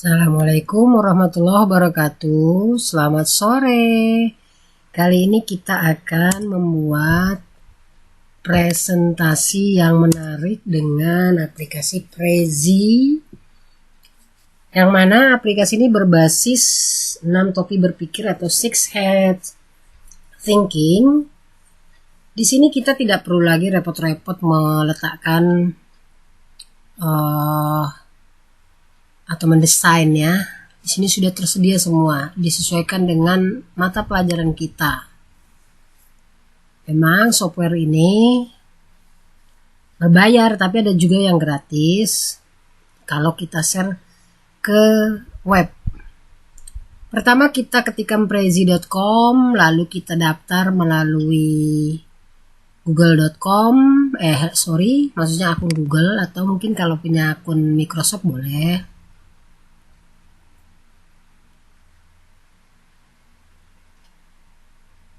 Assalamualaikum warahmatullahi wabarakatuh. Selamat sore. Kali ini kita akan membuat presentasi yang menarik dengan aplikasi Prezi, yang mana aplikasi ini berbasis 6 topi berpikir atau 6 heads thinking. Di sini kita tidak perlu lagi repot-repot meletakkan atau mendesain ya. Di sini sudah tersedia semua, disesuaikan dengan mata pelajaran kita. Memang software ini berbayar, tapi ada juga yang gratis kalau kita share ke web. Pertama kita ketikkan prezi.com, lalu kita daftar melalui google.com, maksudnya akun Google, atau mungkin kalau punya akun Microsoft boleh.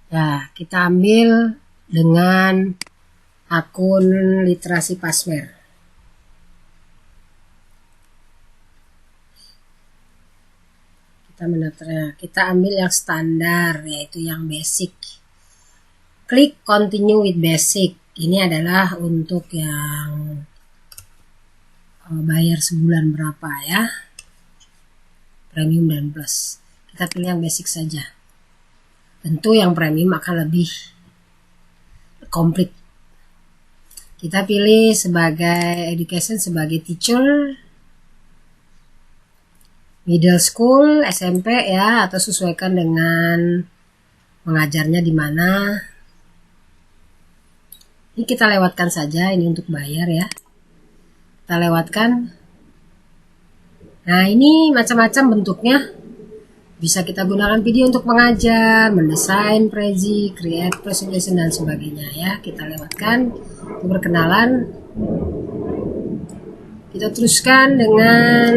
Nah, kita ambil dengan akun literasi password. Kita ambil yang standar, yaitu yang basic. Klik continue with basic. Ini adalah untuk yang bayar sebulan berapa ya, premium dan plus. Kita pilih yang basic saja. Tentu yang premium akan lebih komplit. Kita pilih sebagai education, sebagai teacher, middle school, SMP ya, atau sesuaikan dengan mengajarnya di mana. Ini kita lewatkan saja, ini untuk bayar ya. Kita lewatkan. Nah, ini macam-macam bentuknya. Bisa kita gunakan video untuk mengajar, mendesain, Prezi, create presentation dan sebagainya ya. Kita lewatkan untuk berkenalan. Kita teruskan dengan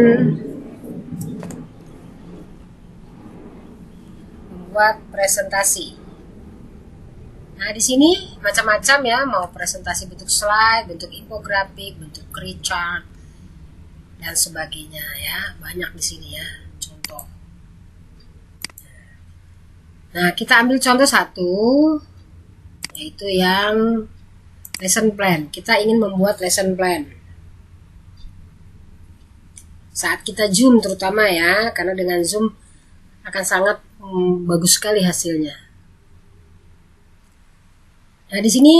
membuat presentasi. Nah, di sini macam-macam ya, mau presentasi bentuk slide, bentuk infografik, bentuk chart dan sebagainya ya. Banyak di sini ya, contoh. Nah, kita ambil contoh satu, yaitu yang lesson plan. Kita ingin membuat lesson plan. Saat kita zoom terutama ya, karena dengan zoom akan sangat bagus sekali hasilnya. Nah, di sini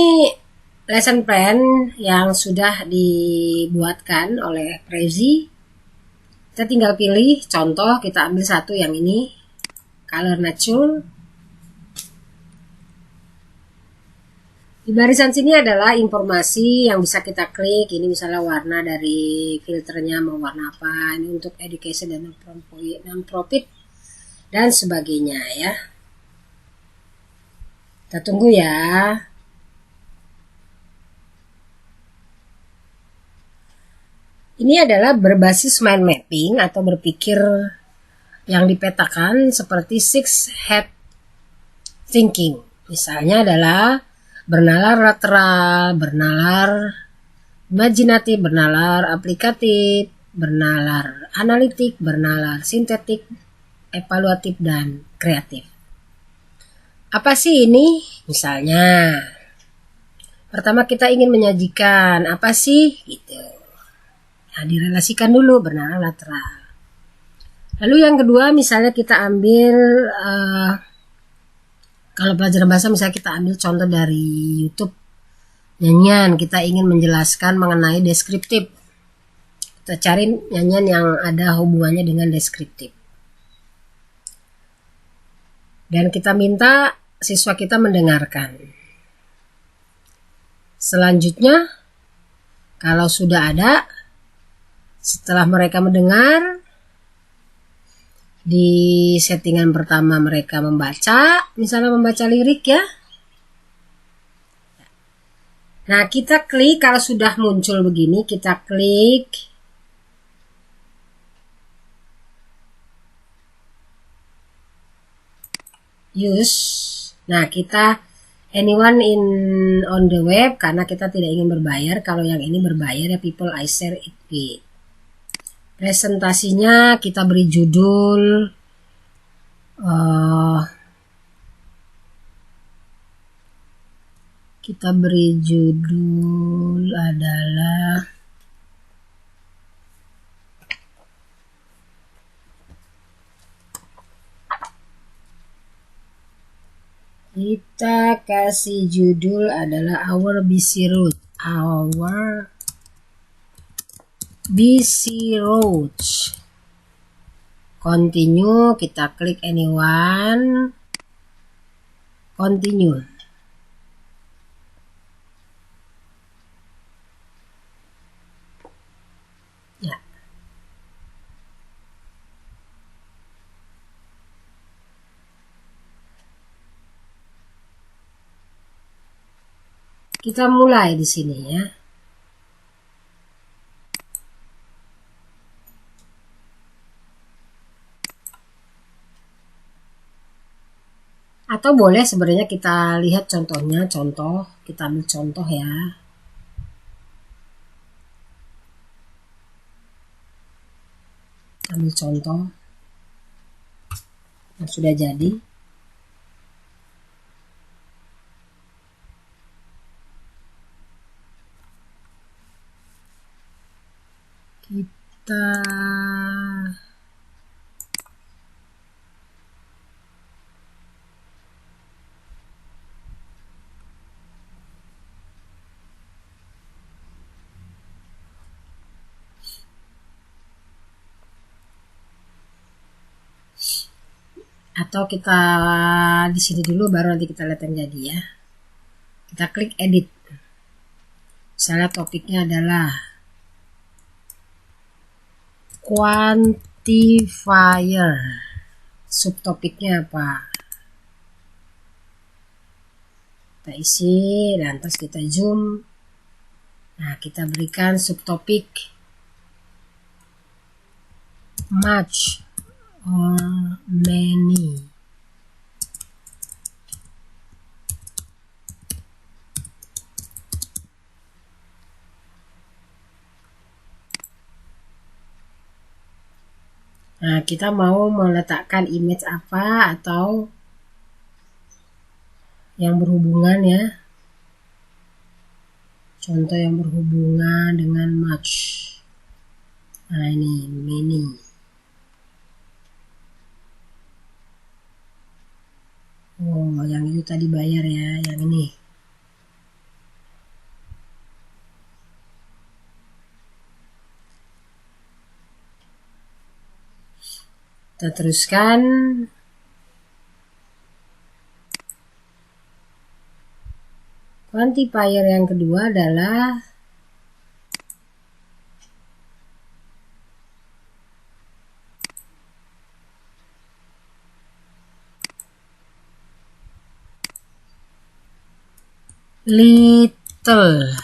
lesson plan yang sudah dibuatkan oleh Prezi. Kita tinggal pilih contoh, kita ambil satu yang ini, color natural. Di barisan sini adalah informasi yang bisa kita klik. Ini misalnya warna dari filternya mau warna apa. Ini untuk education dan non-profit dan sebagainya ya. Kita tunggu ya. Ini adalah berbasis mind mapping atau berpikir yang dipetakan seperti 6 head thinking. Misalnya adalah bernalar lateral, bernalar imajinatif, bernalar aplikatif, bernalar analitik, bernalar sintetik, evaluatif, dan kreatif. Apa sih ini? Misalnya, pertama kita ingin menyajikan apa sih? Gitu. Nah, direlasikan dulu bernalar lateral. Lalu yang kedua, misalnya kita ambil kalau pelajaran bahasa, misalnya kita ambil contoh dari YouTube nyanyian, kita ingin menjelaskan mengenai deskriptif. Kita cari nyanyian yang ada hubungannya dengan deskriptif. Dan kita minta siswa kita mendengarkan. Selanjutnya, kalau sudah ada, setelah mereka mendengar, di settingan pertama mereka membaca, misalnya membaca lirik ya. Nah, kita klik, kalau sudah muncul begini, kita klik use. Nah, kita anyone on the web, karena kita tidak ingin berbayar. Kalau yang ini berbayar ya, people I share it with. Presentasinya kita beri judul adalah Our Busy Road. Continue, kita klik anyone, continue. Ya. Kita mulai di sini ya. Atau boleh sebenarnya kita lihat contohnya, kita ambil contoh ya. Ambil contoh yang sudah jadi. Kita atau kita di sini dulu baru nanti kita lihat yang jadi ya. Kita klik edit. Misalnya topiknya adalah quantifier. Subtopiknya apa? Kita isi, lantas kita zoom. Nah, kita berikan subtopik much or many. Nah, kita mau meletakkan image apa atau yang berhubungan ya. Contoh yang berhubungan dengan much. Nah, ini many. Oh, yang itu tadi bayar ya, yang ini. Kita teruskan. Quantifier yang kedua adalah little.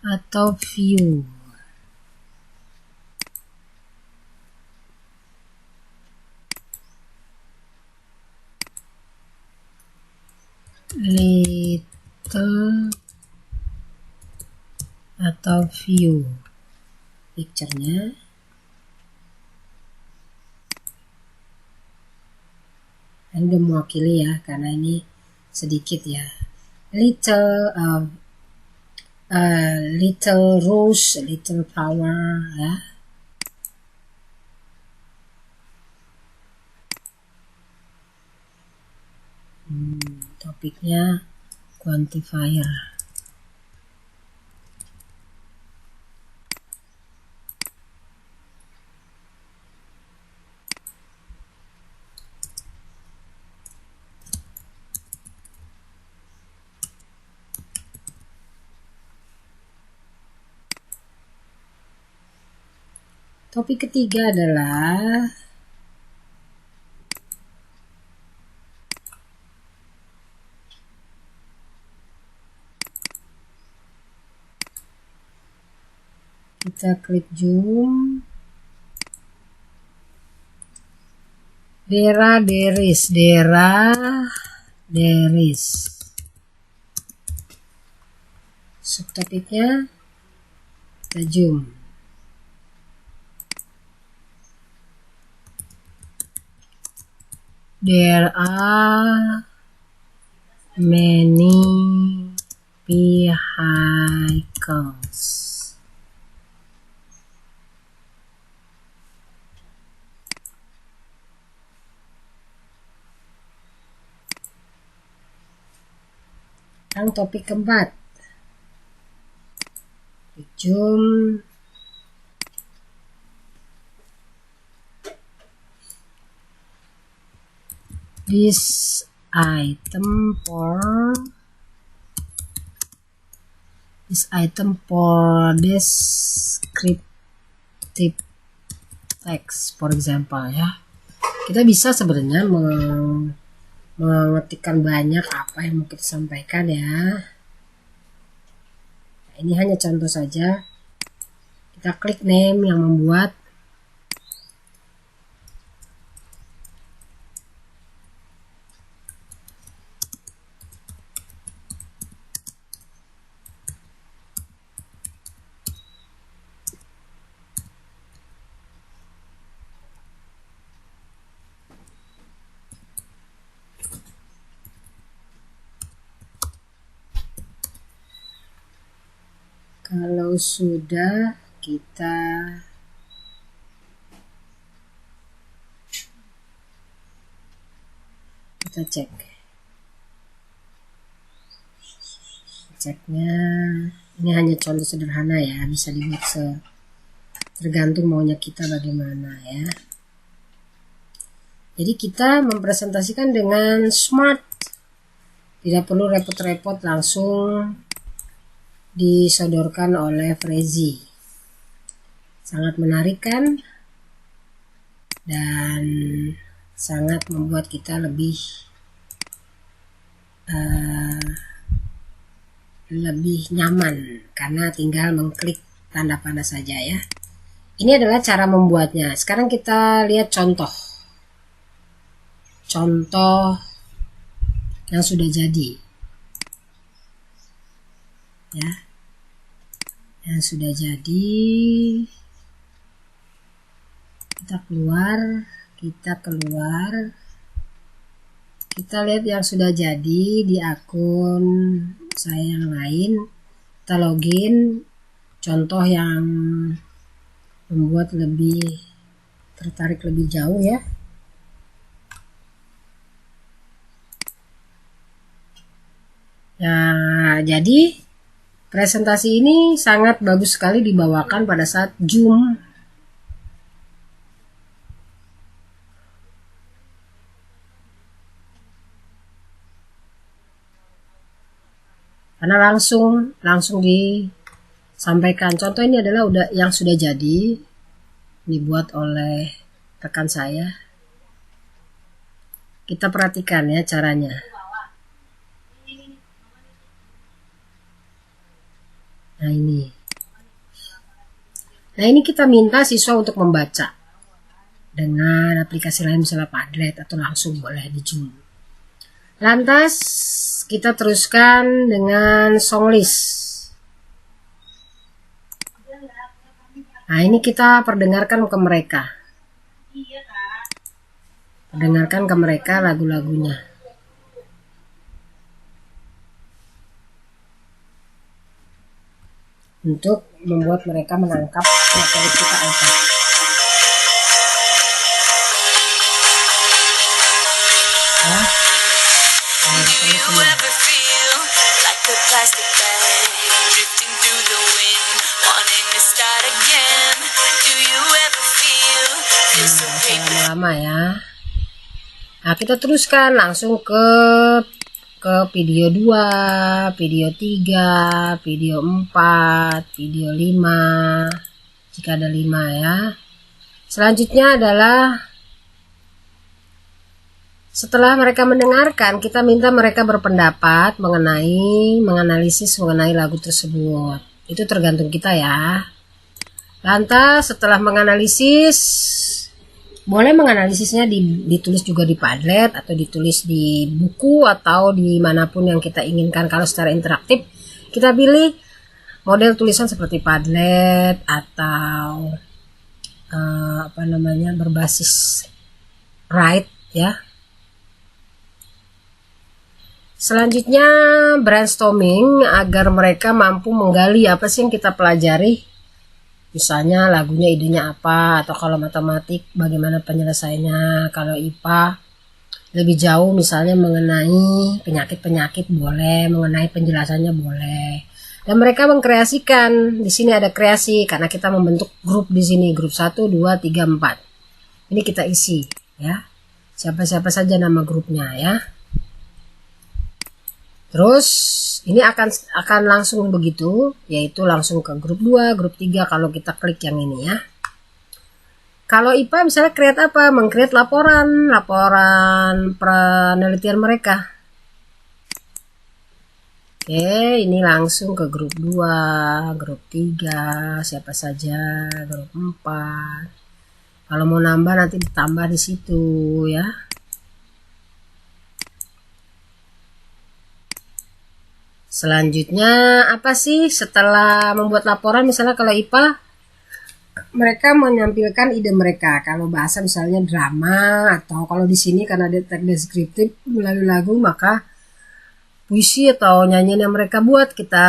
Atau few. Little atau few. Picture-nya. Ini udah mewakili ya, karena ini sedikit ya. Little rose, little flower ya. Topiknya quantifier. Topik ketiga adalah kita klik zoom. There is. subtopiknya kita zoom. There are many vehicles. Sekarang topik keempat. Zoom. This item for descriptive text, for example, ya. Kita bisa sebenarnya mengetikkan banyak apa yang mau kita sampaikan, ya. Nah, ini hanya contoh saja. Kita klik name yang membuat. Kalau sudah, kita cek. Ceknya ini hanya contoh sederhana, ya, bisa dibuat tergantung maunya kita bagaimana, ya. Jadi kita mempresentasikan dengan smart, tidak perlu repot-repot, langsung disodorkan oleh Freezy. Sangat menarik kan, dan sangat membuat kita lebih nyaman karena tinggal mengklik tanda panah saja, ya. Ini adalah cara membuatnya. Sekarang kita lihat contoh yang sudah jadi, ya. Yang sudah jadi, kita keluar, kita lihat yang sudah jadi di akun saya yang lain. Kita login, contoh yang membuat lebih tertarik lebih jauh, ya. Nah, jadi presentasi ini sangat bagus sekali dibawakan pada saat Zoom. Karena langsung disampaikan. Contoh ini adalah yang sudah jadi, dibuat oleh rekan saya. Kita perhatikan, ya, caranya. Nah, ini kita minta siswa untuk membaca dengan aplikasi lain, misalnya Padlet, atau langsung boleh di Zoom. Lantas kita teruskan dengan song list. Nah, ini kita perdengarkan ke mereka lagu-lagunya. Untuk membuat mereka menangkap materi kita apa. Ya. Lama, ya. Nah, kita teruskan langsung ke video 2, video 3, video 4, video 5, jika ada 5, ya. Selanjutnya adalah setelah mereka mendengarkan, kita minta mereka berpendapat menganalisis mengenai lagu tersebut. Itu tergantung kita, ya. Lantas setelah menganalisis, boleh menganalisisnya ditulis juga di Padlet, atau ditulis di buku, atau dimanapun yang kita inginkan. Kalau secara interaktif, kita pilih model tulisan seperti Padlet atau berbasis Write ya. Selanjutnya brainstorming agar mereka mampu menggali apa sih yang kita pelajari. Misalnya lagunya idenya apa, atau kalau matematik bagaimana penyelesaiannya. Kalau IPA lebih jauh misalnya mengenai penyakit-penyakit boleh, mengenai penjelasannya boleh. Dan mereka mengkreasikan. Di sini ada kreasi karena kita membentuk grup di sini, grup 1, 2, 3, 4. Ini kita isi ya. Siapa-siapa saja nama grupnya ya. Terus ini akan langsung begitu, yaitu langsung ke grup 2, grup 3 kalau kita klik yang ini ya. Kalau IPA misalnya create apa? Meng-create laporan penelitian mereka. Oke, ini langsung ke grup 2, grup 3, siapa saja, grup 4. Kalau mau nambah nanti ditambah di situ ya. Selanjutnya apa sih setelah membuat laporan? Misalnya kalau IPA mereka menampilkan ide mereka. Kalau bahasa misalnya drama, atau kalau di sini karena ada tag deskriptif melalui lagu, maka puisi atau nyanyian yang mereka buat kita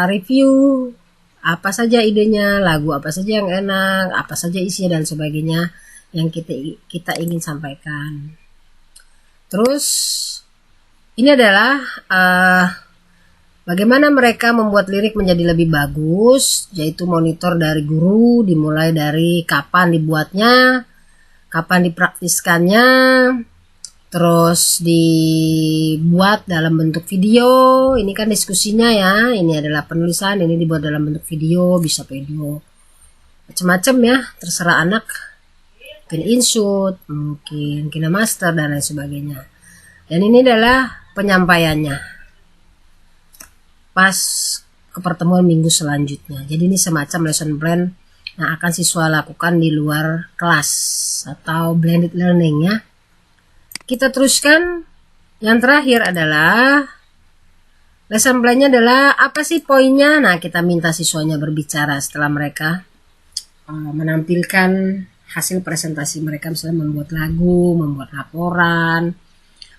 review. Apa saja idenya, lagu apa saja yang enak, apa saja isinya dan sebagainya yang kita ingin sampaikan. Terus ini adalah bagaimana mereka membuat lirik menjadi lebih bagus, yaitu monitor dari guru, dimulai dari kapan dibuatnya, kapan dipraktiskannya, terus dibuat dalam bentuk video. Ini kan diskusinya ya, ini adalah penulisan, ini dibuat dalam bentuk video, bisa video macam-macam ya, terserah anak, mungkin inshoot, mungkin KineMaster dan lain sebagainya. Dan ini adalah penyampaiannya pas ke pertemuan minggu selanjutnya. Jadi ini semacam lesson plan yang akan siswa lakukan di luar kelas atau blended learning ya. Kita teruskan. Yang terakhir adalah lesson plan-nya adalah apa sih poinnya. Nah, kita minta siswanya berbicara setelah mereka menampilkan hasil presentasi mereka, misalnya membuat lagu, membuat laporan,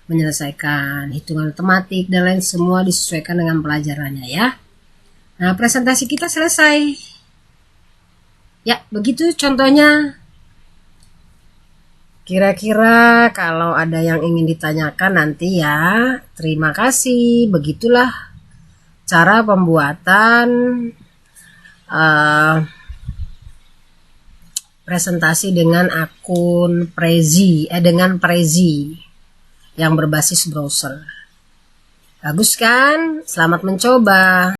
menyelesaikan hitungan matematik dan lain, semua disesuaikan dengan pelajarannya ya. Nah, presentasi kita selesai. Ya, begitu contohnya. Kira-kira kalau ada yang ingin ditanyakan nanti ya. Terima kasih. Begitulah cara pembuatan presentasi dengan akun Prezi, dengan Prezi yang berbasis browser. Bagus kan? Selamat mencoba.